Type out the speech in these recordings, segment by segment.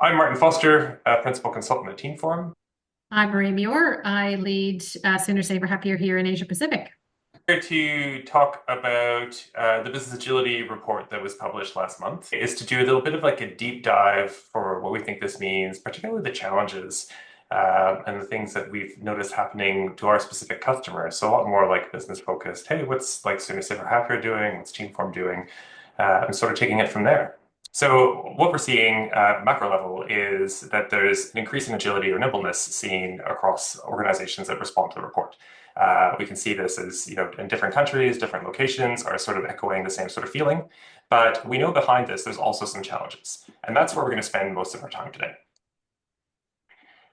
I'm Martin Foster, Principal Consultant at Team Forum. I'm Maria Muir. I lead Sooner Saver Happier here in Asia Pacific. Here to talk about the business agility report that was published last month is to do a little bit of like a deep dive for what we think this means, particularly the challenges and the things that we've noticed happening to our specific customers. So a lot more like business focused. Hey, what's like Sooner Saver Happier doing? What's Team Forum doing? And sort of taking it from there. So what we're seeing at macro level is that there's an increasing agility or nimbleness seen across organizations that respond to the report. We can see this as, in different countries, different locations are sort of echoing the same sort of feeling. But we know behind this, there's also some challenges. And that's where we're going to spend most of our time today.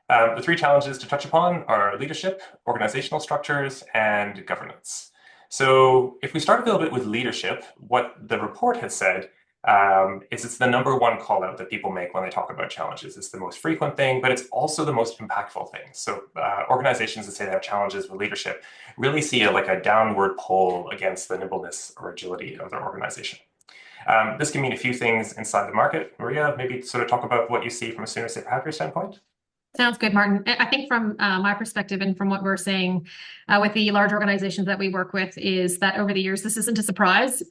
The three challenges to touch upon are leadership, organizational structures, and governance. So if we start a little bit with leadership, what the report has said is it's the number one call out that people make when they talk about challenges. It's the most frequent thing, but it's also the most impactful thing. So organizations that say they have challenges with leadership really see like a downward pull against the nimbleness or agility of their organization. This can mean a few things inside the market. Maria, maybe sort of talk about what you see from a Sooner Safer Happier standpoint. Sounds good, Martin. I think from my perspective and from what we're saying with the large organizations that we work with is that over the years, this isn't a surprise.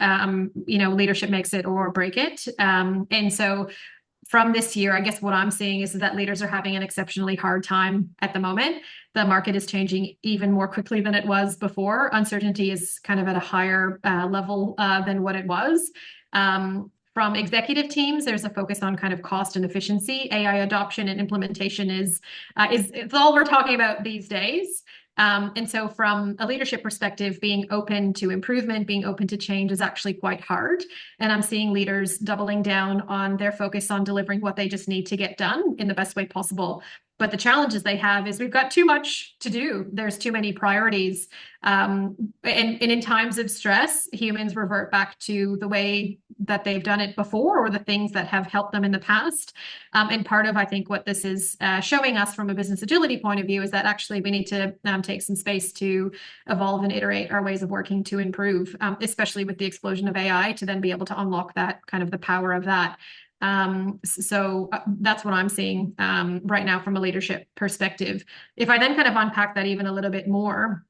Leadership makes it or break it. And so from this year, I guess what I'm seeing is that leaders are having an exceptionally hard time at the moment. The market is changing even more quickly than it was before. Uncertainty is kind of at a higher level than what it was. From executive teams, there's a focus on kind of cost and efficiency. AI adoption and implementation is it's all we're talking about these days. And so from a leadership perspective, being open to improvement, being open to change is actually quite hard. And I'm seeing leaders doubling down on their focus on delivering what they just need to get done in the best way possible. But the challenges they have is we've got too much to do. There's too many priorities. And in times of stress, humans revert back to the way that they've done it before or the things that have helped them in the past. And part of, I think, what this is showing us from a business agility point of view is that actually we need to take some space to evolve and iterate our ways of working to improve, especially with the explosion of AI, to then be able to unlock that kind of the power of that. So that's what I'm seeing right now from a leadership perspective. If I then kind of unpack that even a little bit more,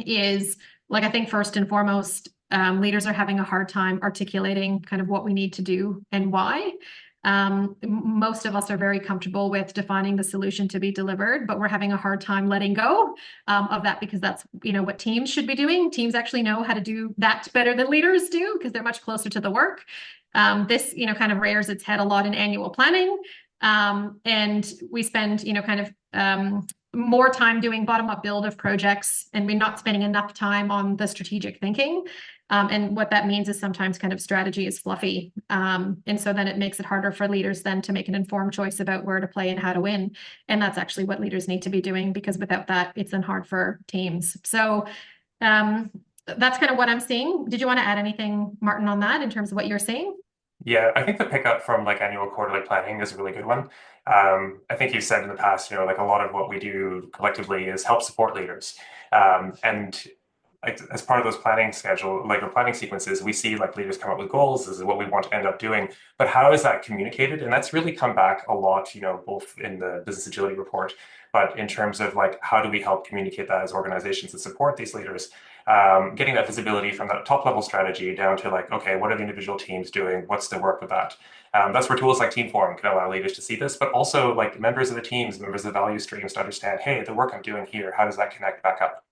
is like I think first and foremost, leaders are having a hard time articulating kind of what we need to do and why. Most of us are very comfortable with defining the solution to be delivered, but we're having a hard time letting go of that because that's what teams should be doing. Teams actually know how to do that better than leaders do because they're much closer to the work. This kind of rears its head a lot in annual planning, and we spend kind of more time doing bottom-up build of projects, and we're not spending enough time on the strategic thinking. And what that means is sometimes kind of strategy is fluffy. And so then it makes it harder for leaders then to make an informed choice about where to play and how to win. And that's actually what leaders need to be doing, because without that, it's then hard for teams. So that's kind of what I'm seeing. Did you want to add anything, Martin, on that in terms of what you're seeing? Yeah, I think the pickup from like annual quarterly planning is a really good one. I think you said in the past, like a lot of what we do collectively is help support leaders. And as part of those planning schedule, like the planning sequences, we see like leaders come up with goals. This is what we want to end up doing. But how is that communicated? And that's really come back a lot, both in the business agility report, but in terms of like how do we help communicate that as organizations that support these leaders? Getting that visibility from that top level strategy down to like, okay, what are the individual teams doing? What's the work with that? That's where tools like Team Forum can allow leaders to see this, but also like members of the teams, members of the value streams to understand, hey, the work I'm doing here, how does that connect back up?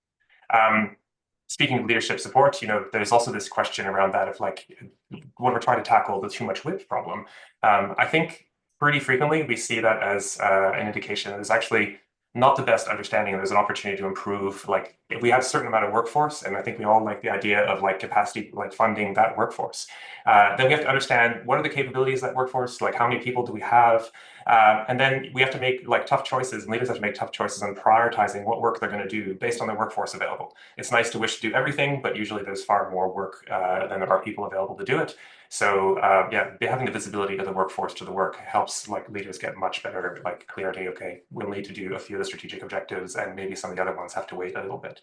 Speaking of leadership support, there's also this question around that of like, when we're trying to tackle the too much whip problem, I think pretty frequently we see that as an indication that there's actually not the best understanding. There's an opportunity to improve. Like if we have a certain amount of workforce, and I think we all like the idea of like capacity, like funding that workforce, then we have to understand what are the capabilities of that workforce, like how many people do we have? And then we have to make like tough choices, and leaders have to make tough choices on prioritizing what work they're going to do based on the workforce available. It's nice to wish to do everything, but usually there's far more work than there are people available to do it. So yeah, having the visibility of the workforce to the work helps like leaders get much better like clarity. Okay, we'll need to do a few of the strategic objectives, and maybe some of the other ones have to wait a little bit.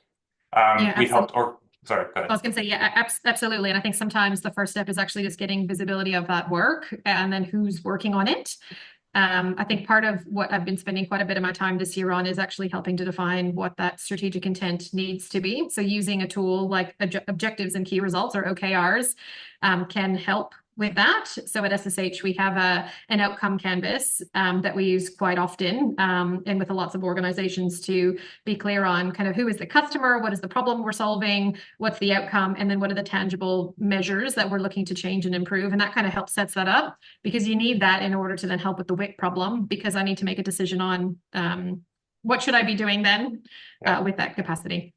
Yeah, We've helped, absolutely. or sorry, go I ahead. was going to say, yeah, absolutely. And I think sometimes the first step is actually just getting visibility of that work and then who's working on it. I think part of what I've been spending quite a bit of my time this year on is actually helping to define what that strategic intent needs to be. So using a tool like objectives and key results, or OKRs, can help with that. So at SSH, we have an outcome canvas that we use quite often, and with lots of organizations, to be clear on kind of who is the customer, what is the problem we're solving, what's the outcome, and then what are the tangible measures that we're looking to change and improve. And that kind of helps sets that up, because you need that in order to then help with the WIC problem, because I need to make a decision on what should I be doing then Yeah. with that capacity.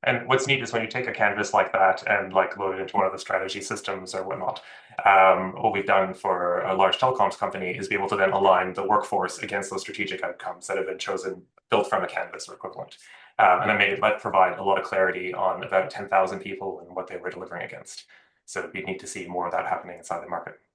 And what's neat is when you take a canvas like that and like load it into one of the strategy systems or whatnot, what we've done for a large telecoms company is be able to then align the workforce against those strategic outcomes that have been chosen, built from a canvas or equivalent. And that made it provide a lot of clarity on about 10,000 people and what they were delivering against. So we need to see more of that happening inside the market.